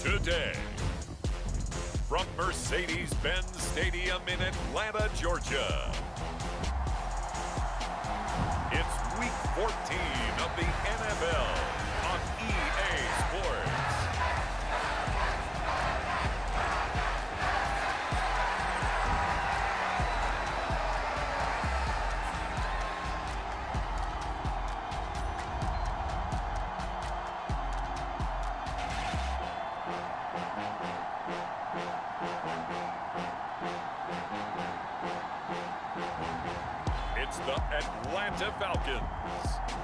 today. From Mercedes-Benz Stadium in Atlanta, Georgia. It's Week 14 of the NFL on EA Sports. It's the Atlanta Falcons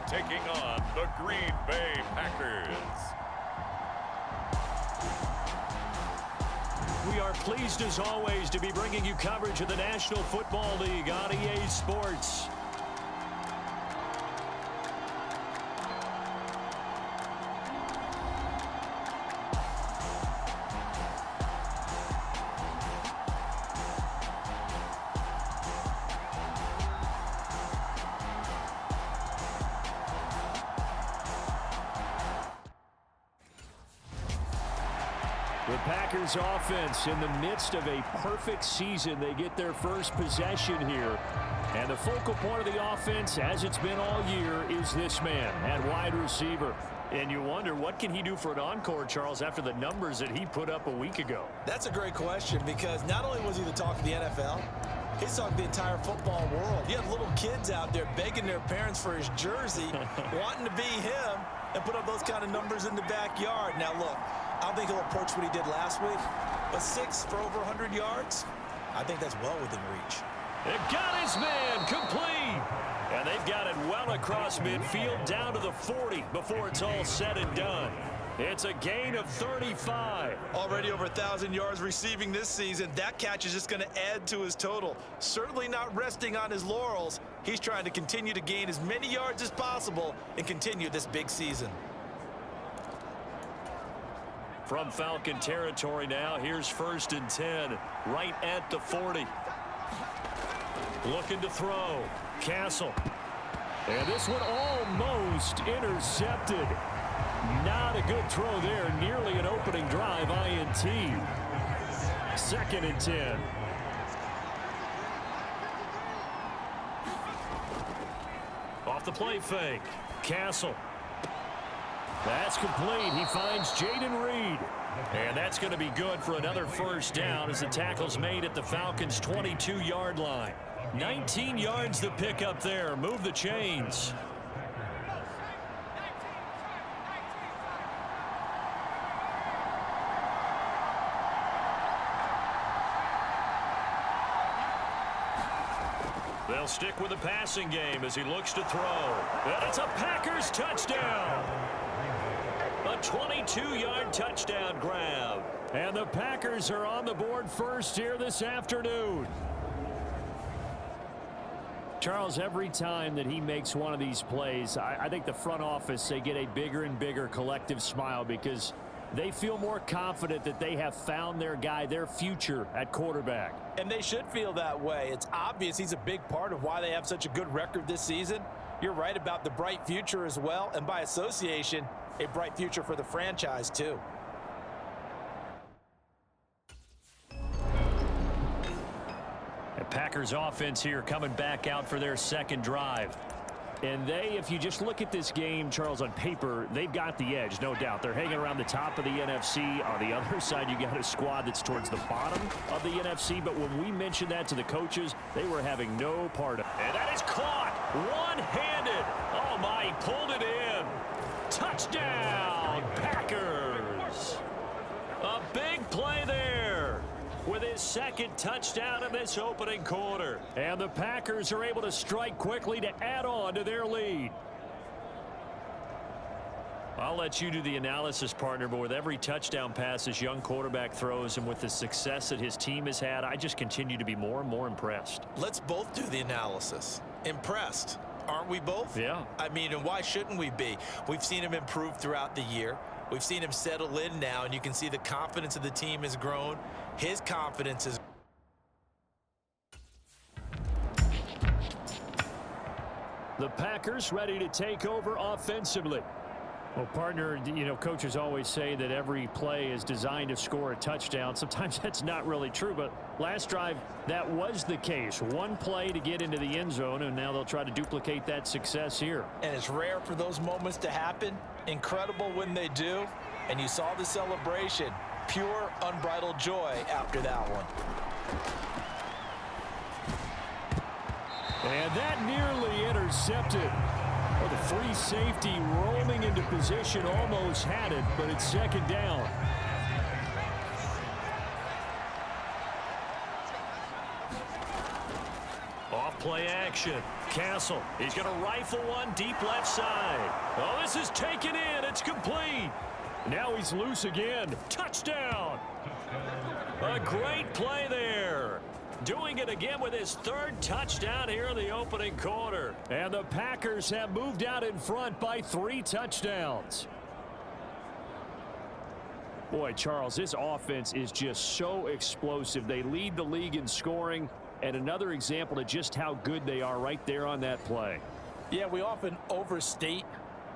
taking on the Green Bay Packers. We are pleased as always to be bringing you coverage of the National Football League on EA Sports. The Packers offense in the midst of a perfect season. They get their first possession here. And the focal point of the offense, as it's been all year, is this man at wide receiver. And you wonder, what can he do for an encore, Charles, after the numbers that he put up a week ago? That's a great question, because not only was he the talk of the NFL, he's talked the entire football world. You have little kids out there begging their parents for his jersey, wanting to be him, and put up those kind of numbers in the backyard. Now, look, I don't think he'll approach what he did last week, but 6 for over 100 yards, I think that's well within reach. They've got his man complete. And they've got it well across midfield down to the 40 before it's all said and done. It's a gain of 35. Already over 1,000 yards receiving this season. That catch is just going to add to his total. Certainly not resting on his laurels. He's trying to continue to gain as many yards as possible and continue this big season. From Falcon territory now, here's 1st and 10, right at the 40. Looking to throw. Castle. And this one almost intercepted. Not a good throw there. Nearly an opening drive INT. 2nd and 10. Off the play fake. Castle. That's complete. He finds Jaden Reed. And that's going to be good for another first down as the tackle's made at the Falcons' 22-yard line. 19 yards to pick up there. Move the chains. They'll stick with the passing game as he looks to throw. And it's a Packers touchdown. A 22-yard touchdown grab. And the Packers are on the board first here this afternoon. Charles, every time that he makes one of these plays, I think the front office, they get a bigger and bigger collective smile because they feel more confident that they have found their guy, their future at quarterback. And they should feel that way. It's obvious he's a big part of why they have such a good record this season. You're right about the bright future as well, and by association, a bright future for the franchise too. The Packers offense here coming back out for their second drive. And they, if you just look at this game, Charles, on paper, they've got the edge, no doubt. They're hanging around the top of the NFC. On the other side, you got a squad that's towards the bottom of the NFC. But when we mentioned that to the coaches, they were having no part of it. And that is caught one-handed. Oh, my, he pulled it in. Touchdown, Packers. A big play there with his second touchdown in this opening quarter. And the Packers are able to strike quickly to add on to their lead. I'll let you do the analysis, partner, but with every touchdown pass this young quarterback throws and with the success that his team has had, I just continue to be more and more impressed. Let's both do the analysis. Impressed. Aren't we both? Yeah. I mean, and why shouldn't we be? We've seen him improve throughout the year. We've seen him settle in now, and you can see the confidence of the team has grown. His confidence is. The Packers ready to take over offensively. Well, partner, you know, coaches always say that every play is designed to score a touchdown. Sometimes that's not really true, but last drive, that was the case. One play to get into the end zone, and now they'll try to duplicate that success here. And it's rare for those moments to happen. Incredible when they do. And you saw the celebration. Pure, unbridled joy after that one. And that nearly intercepted. Well, the free safety roaming into position almost had it, but it's second down. Off play action. Castle. He's going to rifle one deep left side. Oh, this is taken in. It's complete. Now he's loose again. Touchdown. A great play there. Doing it again with his third touchdown here in the opening quarter. And the Packers have moved out in front by 3 touchdowns. Boy, Charles, this offense is just so explosive. They lead the league in scoring, and another example of just how good they are right there on that play. Yeah, we often overstate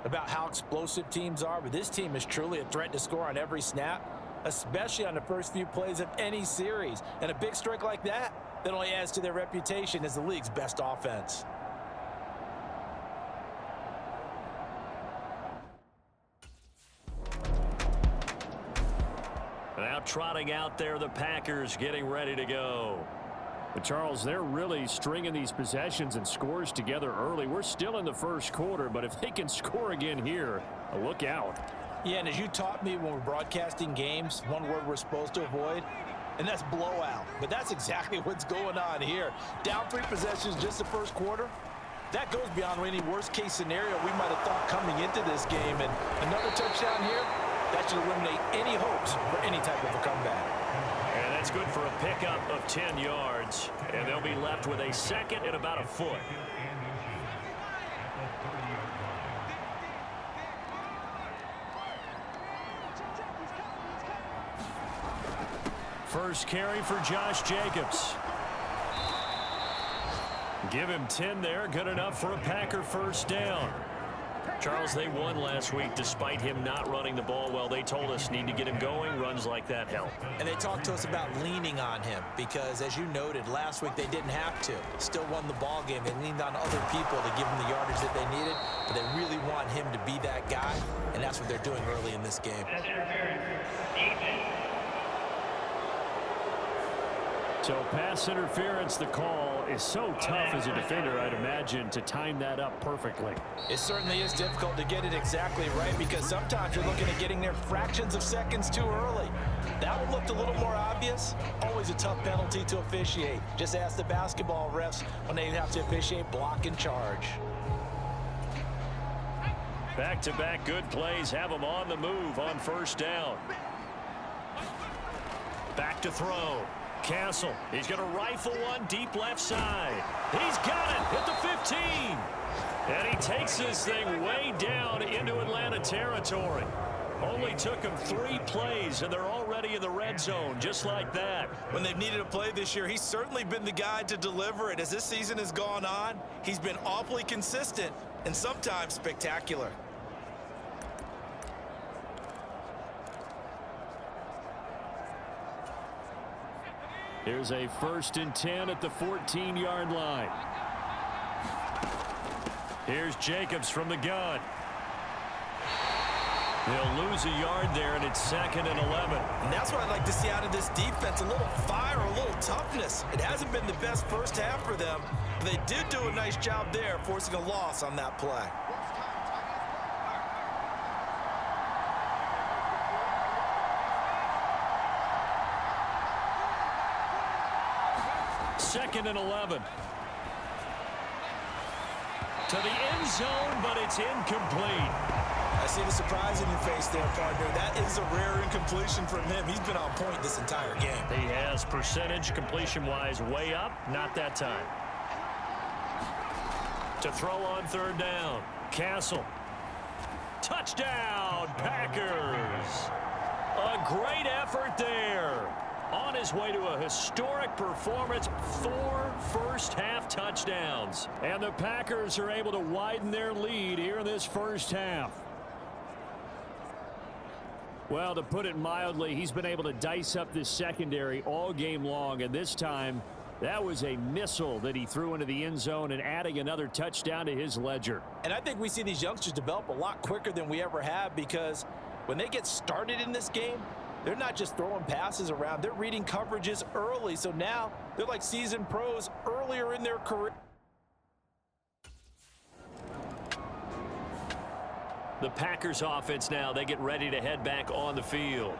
about how explosive teams are, but this team is truly a threat to score on every snap, especially on the first few plays of any series. And a big strike like that only adds to their reputation as the league's best offense. Now trotting out there, the Packers getting ready to go. But Charles, they're really stringing these possessions and scores together early. We're still in the first quarter, but if they can score again here, look out. Yeah, and as you taught me when we're broadcasting games, one word we're supposed to avoid, and that's blowout. But that's exactly what's going on here. Down 3 possessions just the first quarter. That goes beyond any worst-case scenario we might have thought coming into this game. And another touchdown here, that should eliminate any hopes for any type of a comeback. And that's good for a pickup of 10 yards. And they'll be left with a second and about a foot. First carry for Josh Jacobs. Give him 10 there. Good enough for a Packer first down. Charles, they won last week despite him not running the ball well. They told us need to get him going. Runs like that help. And they talked to us about leaning on him because, as you noted, last week they didn't have to. Still won the ball game. They leaned on other people to give them the yardage that they needed, but they really want him to be that guy, and that's what they're doing early in this game. So pass interference, the call is so tough as a defender, I'd imagine, to time that up perfectly. It certainly is difficult to get it exactly right because sometimes you're looking at getting there fractions of seconds too early. That one looked a little more obvious. Always a tough penalty to officiate. Just ask the basketball refs when they have to officiate block and charge. Back-to-back good plays have them on the move on first down. Back to throw. Castle, he's going to rifle one deep left side. He's got it at the 15. And he takes this thing way down into Atlanta territory. Only took him 3 plays, and they're already in the red zone, just like that. When they've needed a play this year, he's certainly been the guy to deliver it. As this season has gone on, he's been awfully consistent and sometimes spectacular. Here's a 1st and 10 at the 14-yard line. Here's Jacobs from the gun. They'll lose a yard there, and it's 2nd and 11. And that's what I'd like to see out of this defense, a little fire, a little toughness. It hasn't been the best first half for them, but they did do a nice job there, forcing a loss on that play. Second and 11. To the end zone, but it's incomplete. I see the surprise in your face there, partner. That is a rare incompletion from him. He's been on point this entire game. He has percentage completion-wise way up. Not that time. To throw on 3rd down. Castle. Touchdown, Packers. A great effort there. On his way to a historic performance, 4 first-half touchdowns. And the Packers are able to widen their lead here in this first half. Well, to put it mildly, he's been able to dice up this secondary all game long, and this time that was a missile that he threw into the end zone and adding another touchdown to his ledger. And I think we see these youngsters develop a lot quicker than we ever have, because when they get started in this game, they're not just throwing passes around. They're reading coverages early. So now they're like seasoned pros earlier in their career. The Packers offense now, they get ready to head back on the field.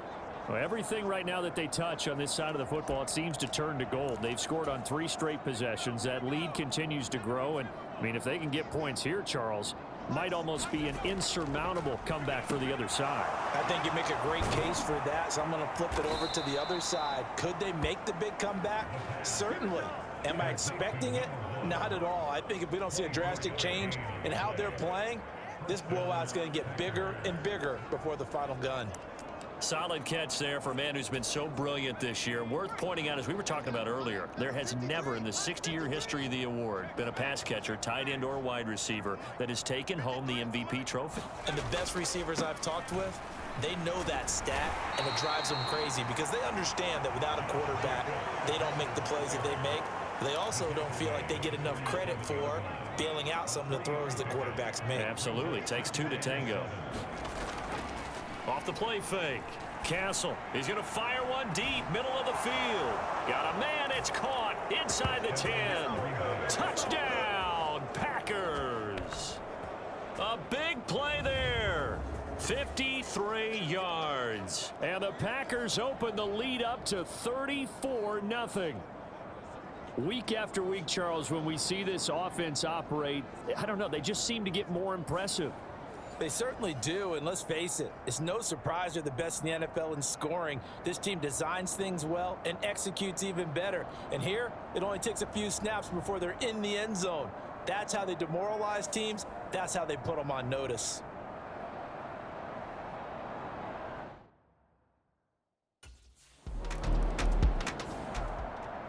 Well, everything right now that they touch on this side of the football, it seems to turn to gold. They've scored on 3 straight possessions. That lead continues to grow. And, I mean, if they can get points here, Charles, might almost be an insurmountable comeback for the other side. I think you make a great case for that, so I'm going to flip it over to the other side. Could they make the big comeback? Certainly. Am I expecting it? Not at all. I think if we don't see a drastic change in how they're playing, this blowout's going to get bigger and bigger before the final gun. Solid catch there for a man who's been so brilliant this year. Worth pointing out, as we were talking about earlier, there has never in the 60-year history of the award been a pass catcher, tight end, or wide receiver that has taken home the MVP trophy. And the best receivers I've talked with, they know that stat, and it drives them crazy because they understand that without a quarterback, they don't make the plays that they make. They also don't feel like they get enough credit for bailing out some of the throws the quarterbacks make. Absolutely. Takes 2 to tango. Off the play fake. Castle. He's going to fire one deep, middle of the field. Got a man. It's caught inside the 10. Touchdown, Packers. A big play there. 53 yards. And the Packers open the lead up to 34-0. Week after week, Charles, when we see this offense operate, I don't know, they just seem to get more impressive. They certainly do, and let's face it, it's no surprise they're the best in the NFL in scoring. This team designs things well and executes even better. And here, it only takes a few snaps before they're in the end zone. That's how they demoralize teams. That's how they put them on notice.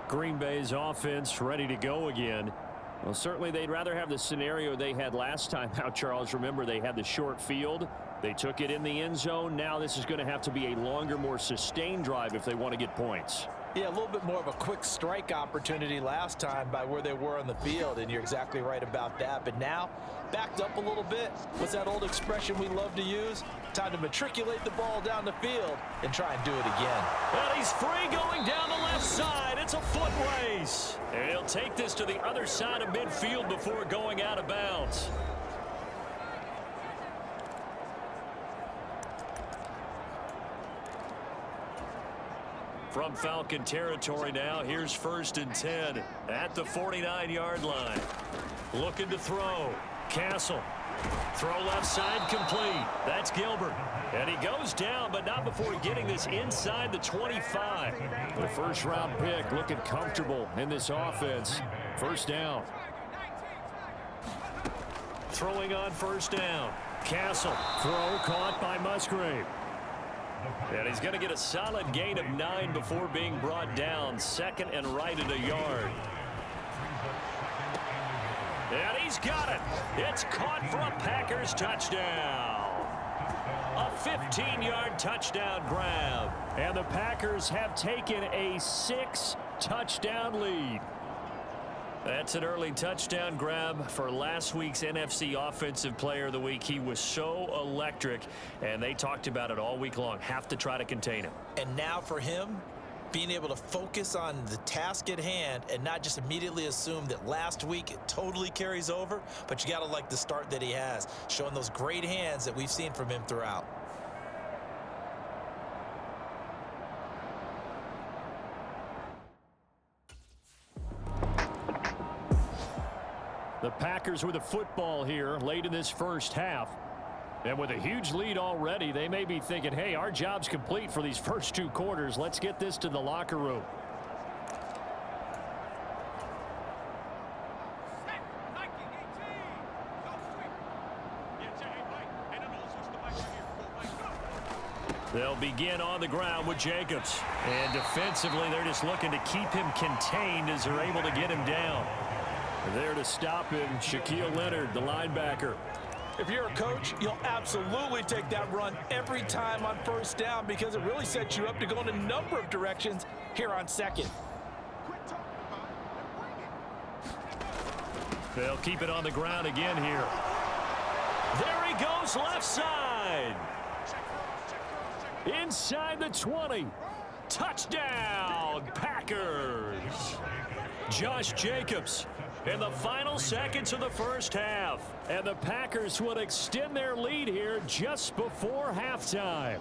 Green Bay's offense ready to go again. Well, certainly they'd rather have the scenario they had last time out, Charles. Remember, they had the short field. They took it in the end zone. Now this is going to have to be a longer, more sustained drive if they want to get points. Yeah, a little bit more of a quick strike opportunity last time by where they were on the field, and you're exactly right about that. But now, backed up a little bit. What's that old expression we love to use? Time to matriculate the ball down the field and try and do it again. Well, he's free going down the left side. It's a foot race. And he'll take this to the other side of midfield before going out of bounds. From Falcon territory now, here's 1st and 10 at the 49-yard line. Looking to throw. Castle. Throw left side complete. That's Gilbert. And he goes down, but not before getting this inside the 25. The first-round pick looking comfortable in this offense. 1st down. Throwing on 1st down. Castle. Throw caught by Musgrave. And he's going to get a solid gain of 9 before being brought down. 2nd and right at a yard. And he's got it. It's caught for a Packers touchdown. A 15-yard touchdown grab. And the Packers have taken a 6-touchdown lead. That's an early touchdown grab for last week's NFC Offensive Player of the Week. He was so electric, and they talked about it all week long. Have to try to contain him. And now for him, being able to focus on the task at hand and not just immediately assume that last week it totally carries over, but you got to like the start that he has, showing those great hands that we've seen from him throughout. The Packers with a football here late in this first half. And with a huge lead already, they may be thinking, hey, our job's complete for these first 2 quarters. Let's get this to the locker room. They'll begin on the ground with Jacobs. And defensively, they're just looking to keep him contained as they're able to get him down. There to stop him, Shaquille Leonard, the linebacker. If you're a coach, you'll absolutely take that run every time on first down because it really sets you up to go in a number of directions here on second. They'll keep it on the ground again here. There he goes, left side. Inside the 20. Touchdown, Packers. Josh Jacobs in the final seconds of the first half. And the Packers will extend their lead here just before halftime.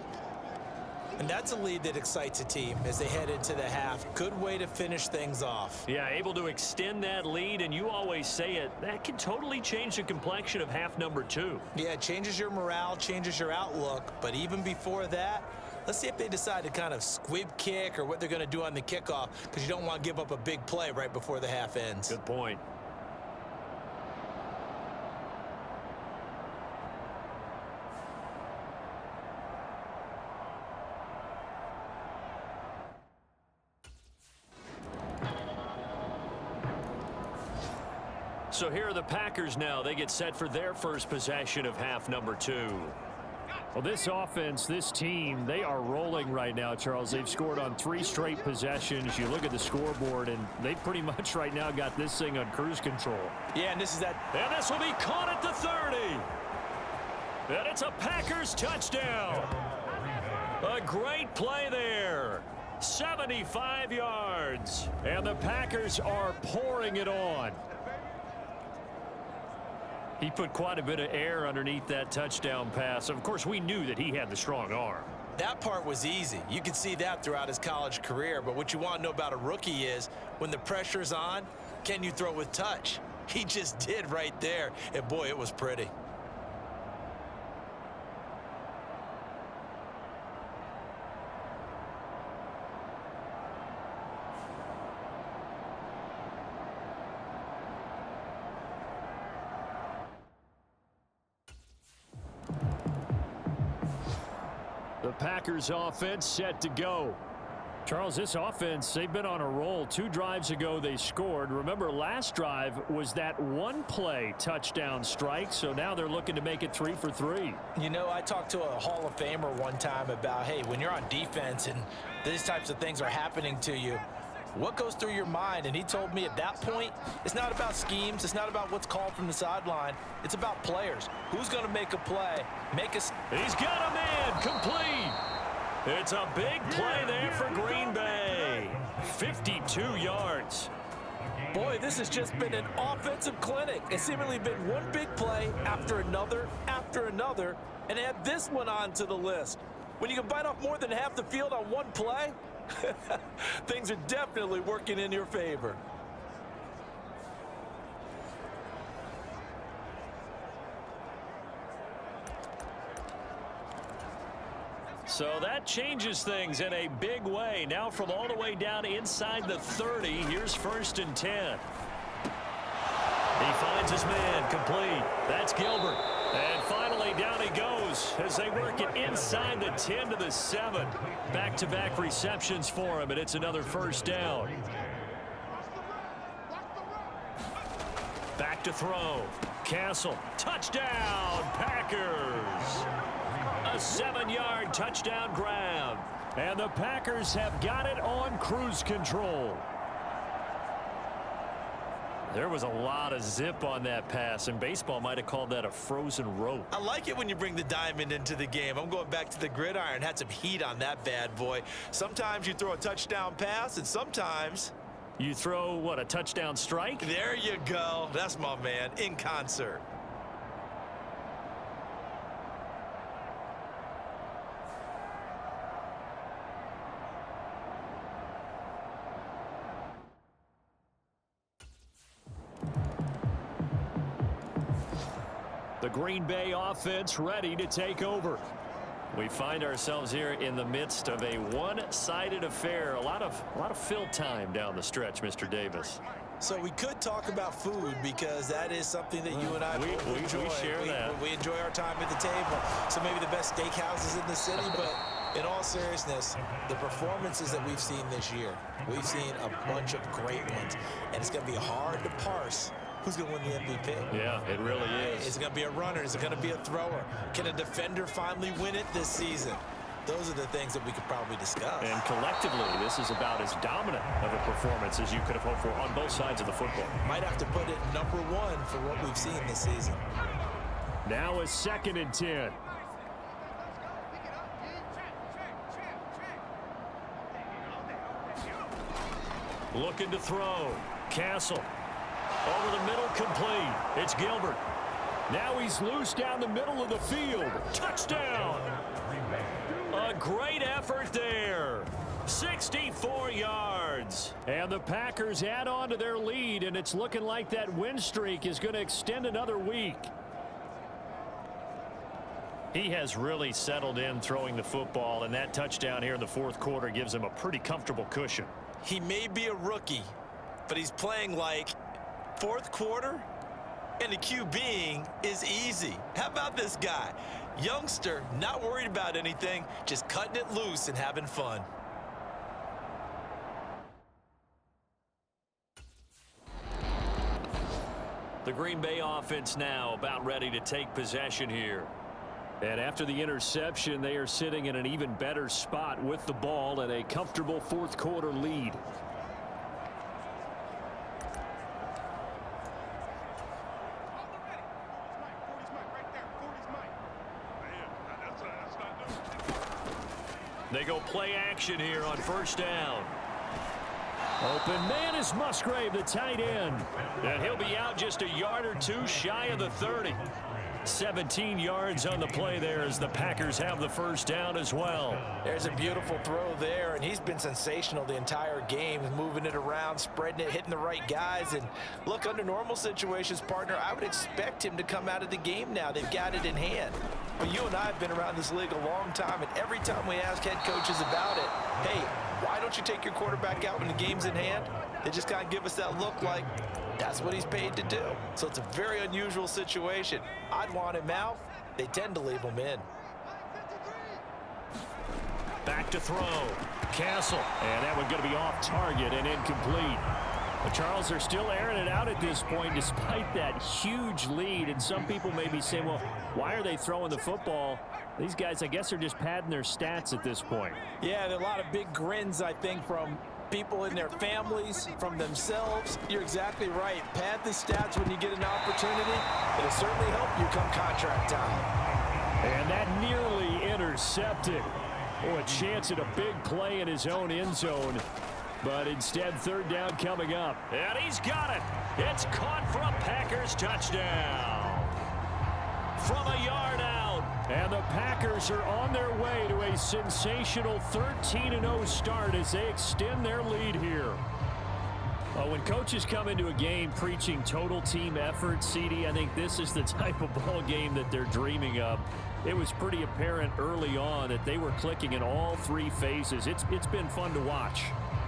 And that's a lead that excites a team as they head into the half. Good way to finish things off. Yeah, able to extend that lead, and you always say it, that can totally change the complexion of half number 2. Yeah, it changes your morale, changes your outlook. But even before that, let's see if they decide to kind of squib kick or what they're going to do on the kickoff, because you don't want to give up a big play right before the half ends. Good point. So here are the Packers now. They get set for their first possession of half number 2. Well, this offense, this team, they are rolling right now, Charles. They've scored on 3 straight possessions. You look at the scoreboard, and they pretty much right now got this thing on cruise control. Yeah, and this is that. And this will be caught at the 30. And it's a Packers touchdown. A great play there. 75 yards. And the Packers are pouring it on. He put quite a bit of air underneath that touchdown pass. Of course, we knew that he had the strong arm. That part was easy. You could see that throughout his college career. But what you want to know about a rookie is when the pressure's on, can you throw with touch? He just did right there. And, boy, it was pretty. The Packers offense set to go. Charles, this offense, they've been on a roll. 2 drives ago, they scored. Remember, last drive was that one-play touchdown strike, so now they're looking to make it 3 for 3. You know, I talked to a Hall of Famer one time about, hey, when you're on defense and these types of things are happening to you, what goes through your mind? And he told me at that point, it's not about schemes. It's not about what's called from the sideline. It's about players. Who's going to make a play? He's got a man complete. It's a big play there for Green Bay. 52 yards. Boy, this has just been an offensive clinic. It's seemingly been one big play after another, and add this one onto the list. When you can bite off more than half the field on one play, things are definitely working in your favor. So that changes things in a big way. Now from all the way down inside the 30, here's 1st and 10. He finds his man complete. That's Gilbert. And finally down he goes as they work it inside the 10 to the 7. Back-to-back receptions for him, and it's another 1st down. Back to throw. Castle. Touchdown, Packers. A 7-yard touchdown grab. And the Packers have got it on cruise control. There was a lot of zip on that pass, and baseball might have called that a frozen rope. I like it when you bring the diamond into the game. I'm going back to the gridiron. Had some heat on that bad boy. Sometimes you throw a touchdown pass, and sometimes you throw, what, a touchdown strike? There you go. That's my man, in concert. The Green Bay offense ready to take over. We find ourselves here in the midst of a one-sided affair. A lot of fill time down the stretch, Mr. Davis. So we could talk about food because that is something that you and I enjoy. We share that. We enjoy our time at the table. So maybe the best steakhouses in the city, but in all seriousness, the performances that we've seen this year, we've seen a bunch of great ones, and it's going to be hard to parse who's going to win the MVP? Yeah, it really is. Is it going to be a runner? Is it going to be a thrower? Can a defender finally win it this season? Those are the things that we could probably discuss. And collectively, this is about as dominant of a performance as you could have hoped for on both sides of the football. Might have to put it number one for what we've seen this season. Now a 2nd and 10. Looking to throw. Castle. Over the middle, complete. It's Gilbert. Now he's loose down the middle of the field. Touchdown. A great effort there. 64 yards. And the Packers add on to their lead, and it's looking like that win streak is going to extend another week. He has really settled in throwing the football, and that touchdown here in the 4th quarter gives him a pretty comfortable cushion. He may be a rookie, but he's playing like 4th quarter, and the QBing is easy. How about this guy? Youngster, not worried about anything, just cutting it loose and having fun. The Green Bay offense now about ready to take possession here. And after the interception, they are sitting in an even better spot with the ball and a comfortable 4th quarter lead. They go play action here on 1st down. Open man is Musgrave, the tight end. And he'll be out just a yard or two shy of the 30. 17 yards on the play there as the Packers have the 1st down as well. There's a beautiful throw there, and he's been sensational the entire game, moving it around, spreading it, hitting the right guys. And look, under normal situations, partner, I would expect him to come out of the game now. They've got it in hand. But you and I have been around this league a long time, and every time we ask head coaches about it, hey, why don't you take your quarterback out when the game's in hand? They just kind of give us that look like that's what he's paid to do. So it's a very unusual situation. I'd want him out. They tend to leave him in. Back to throw. Castle. And that one going to be off target and incomplete. But Charles, they're still airing it out at this point despite that huge lead. And some people may be saying, well, why are they throwing the football? These guys, I guess, are just padding their stats at this point. Yeah, there are a lot of big grins, I think, from people in their families, from themselves. You're exactly right. Pad the stats when you get an opportunity. It'll certainly help you come contract time. And that nearly intercepted. Oh, a chance at a big play in his own end zone. But instead, 3rd down coming up. And he's got it. It's caught for a Packers touchdown. From a yard out. And the Packers are on their way to a sensational 13-0 start as they extend their lead here. Well, when coaches come into a game preaching total team effort, CD, I think this is the type of ball game that they're dreaming of. It was pretty apparent early on that they were clicking in all 3 phases. It's been fun to watch.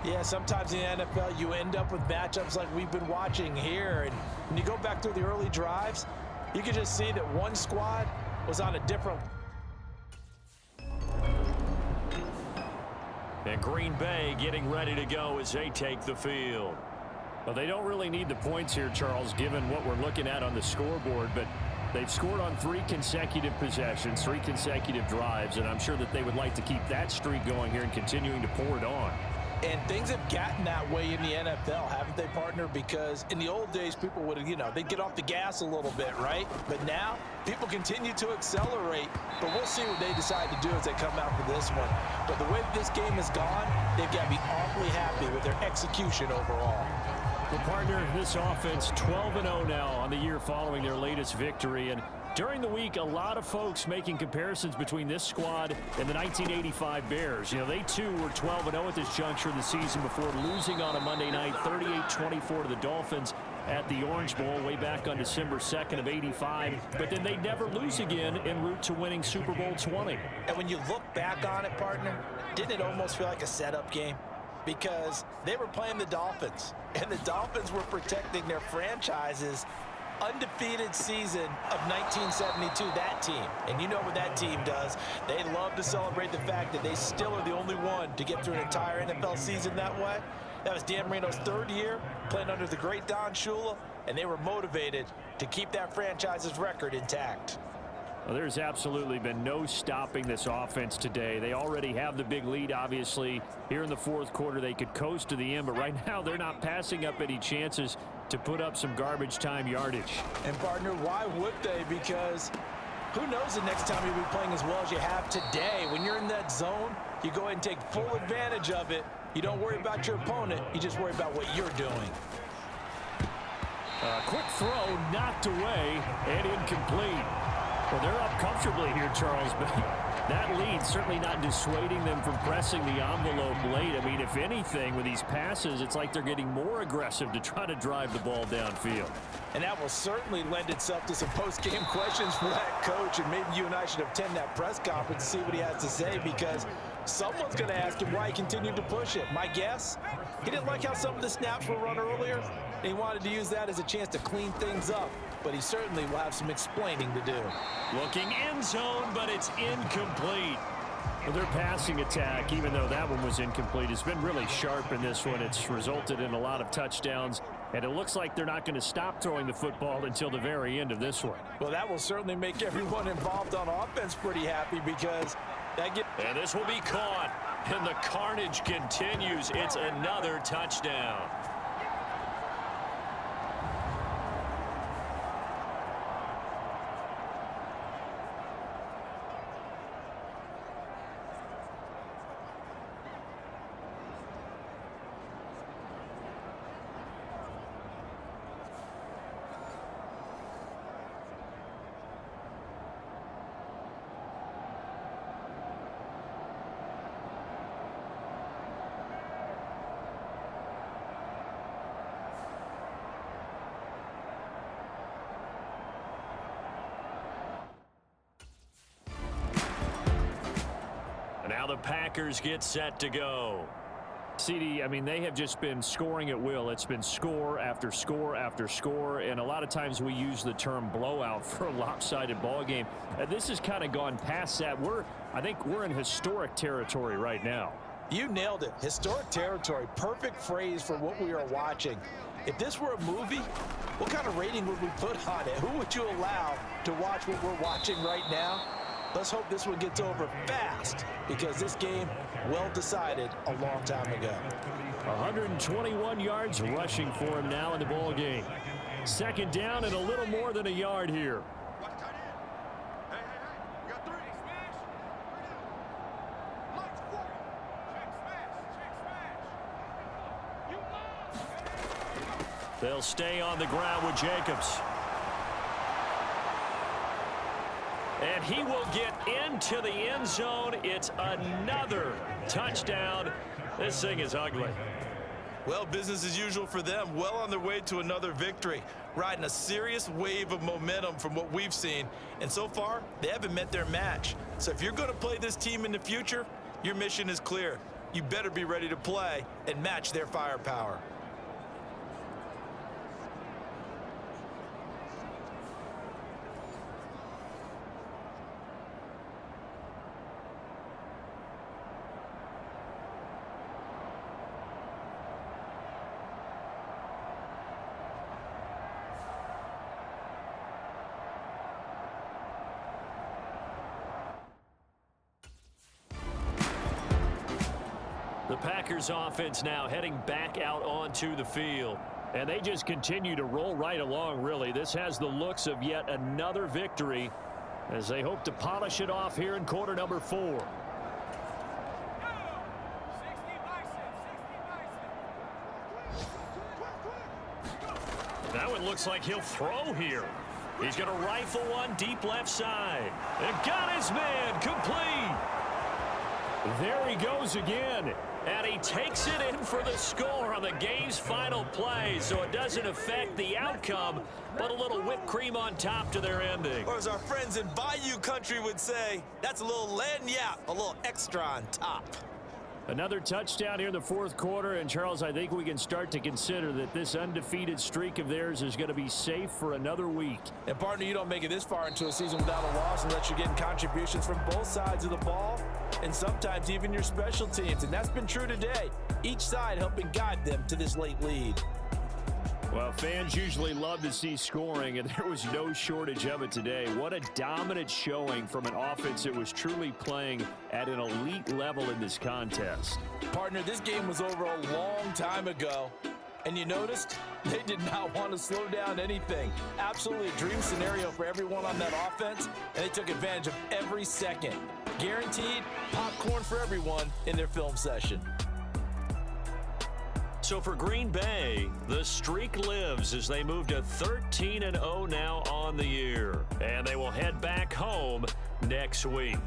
Yeah, sometimes in the NFL you end up with matchups like we've been watching here. And when you go back through the early drives, you can just see that one squad was on a different. And Green Bay getting ready to go as they take the field. Well, they don't really need the points here, Charles, given what we're looking at on the scoreboard, but they've scored on 3 consecutive possessions, 3 consecutive drives, and I'm sure that they would like to keep that streak going here and continuing to pour it on. And things have gotten that way in the NFL, haven't they, partner? Because in the old days, people would, they'd get off the gas a little bit, right? But now, people continue to accelerate. But we'll see what they decide to do as they come out for this one. But the way that this game has gone, they've got to be awfully happy with their execution overall. Well, partner, this offense 12-0 now on the year following their latest victory. And during the week, a lot of folks making comparisons between this squad and the 1985 Bears. They too were 12-0 at this juncture of the season before losing on a Monday night 38-24 to the Dolphins at the Orange Bowl way back on December 2nd of '85. But then they never lose again en route to winning Super Bowl 20. And when you look back on it, partner, didn't it almost feel like a setup game? Because they were playing the Dolphins, and the Dolphins were protecting their franchise's undefeated season of 1972, that team. And you know what that team does. They love to celebrate the fact that they still are the only one to get through an entire NFL season that way. That was Dan Marino's 3rd year, playing under the great Don Shula. and they were motivated to keep that franchise's record intact. Well, there's absolutely been no stopping this offense today. They already have the big lead, obviously. Here in the fourth quarter, they could coast to the end, but right now they're not passing up any chances to put up some garbage time yardage. And, partner, why would they? Because who knows the next time you'll be playing as well as you have today. When you're in that zone, you go ahead and take full advantage of it. You don't worry about your opponent. You just worry about what you're doing. Quick throw knocked away and incomplete. Well, they're up comfortably here, Charles, but that lead certainly not dissuading them from pressing the envelope late. I mean, if anything, with these passes, it's like they're getting more aggressive to try to drive the ball downfield. And that will certainly lend itself to some post-game questions for that coach, and maybe you and I should attend that press conference to see what he has to say, because someone's going to ask him why he continued to push it. My guess, he didn't like how some of the snaps were run earlier, and he wanted to use that as a chance to clean things up. But he certainly will have some explaining to do. Looking end zone, but it's incomplete. Well, their passing attack, even though that one was incomplete, has been really sharp in this one. It's resulted in a lot of touchdowns, and it looks like they're not going to stop throwing the football until the very end of this one. Well, that will certainly make everyone involved on offense pretty happy, because that gets... And this will be caught, and the carnage continues. It's another touchdown. Now the Packers get set to go. CD, I mean, they have just been scoring at will. It's been score after score after score, and a lot of times we use the term blowout for a lopsided ball game. This has kind of gone past that. I think we're in historic territory right now. You nailed it. Historic territory. Perfect phrase for what we are watching. If this were a movie, what kind of rating would we put on it? Who would you allow to watch what we're watching right now? Let's hope this one gets over fast, because this game, well decided a long time ago. 121 yards rushing for him now in the ball game. Second down and a little more than a yard here. They'll stay on the ground with Jacobs. And he will get into the end zone. It's another touchdown. This thing is ugly. Well, business as usual for them. Well on their way to another victory. Riding a serious wave of momentum from what we've seen. And so far, they haven't met their match. So if you're going to play this team in the future, your mission is clear. You better be ready to play and match their firepower. The Packers offense now heading back out onto the field. And they just continue to roll right along, really. This has the looks of yet another victory as they hope to polish it off here in quarter number 4. That one looks like he'll throw here. He's going to rifle one deep left side. And got his man complete. There he goes again. And he takes it in for the score on the game's final play, so it doesn't affect the outcome, but a little whipped cream on top to their ending. Or as our friends in Bayou Country would say, that's a little lagniappe, a little extra on top. Another touchdown here in the fourth quarter, and Charles, I think we can start to consider that this undefeated streak of theirs is going to be safe for another week. And partner, you don't make it this far into a season without a loss unless you're getting contributions from both sides of the ball, and sometimes even your special teams, and that's been true today. Each side helping guide them to this late lead. Well, fans usually love to see scoring, and there was no shortage of it today. What a dominant showing from an offense that was truly playing at an elite level in this contest. Partner, this game was over a long time ago, and you noticed they did not want to slow down anything. Absolutely a dream scenario for everyone on that offense, and they took advantage of every second. Guaranteed popcorn for everyone in their film session. So for Green Bay, the streak lives as they move to 13-0 now on the year. And they will head back home next week.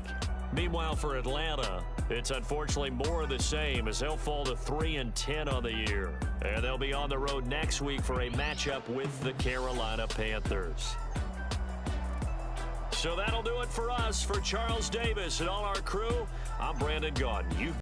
Meanwhile, for Atlanta, it's unfortunately more of the same as they'll fall to 3-10 on the year. And they'll be on the road next week for a matchup with the Carolina Panthers. So that'll do it for us. For Charles Davis and all our crew, I'm Brandon Gaudin.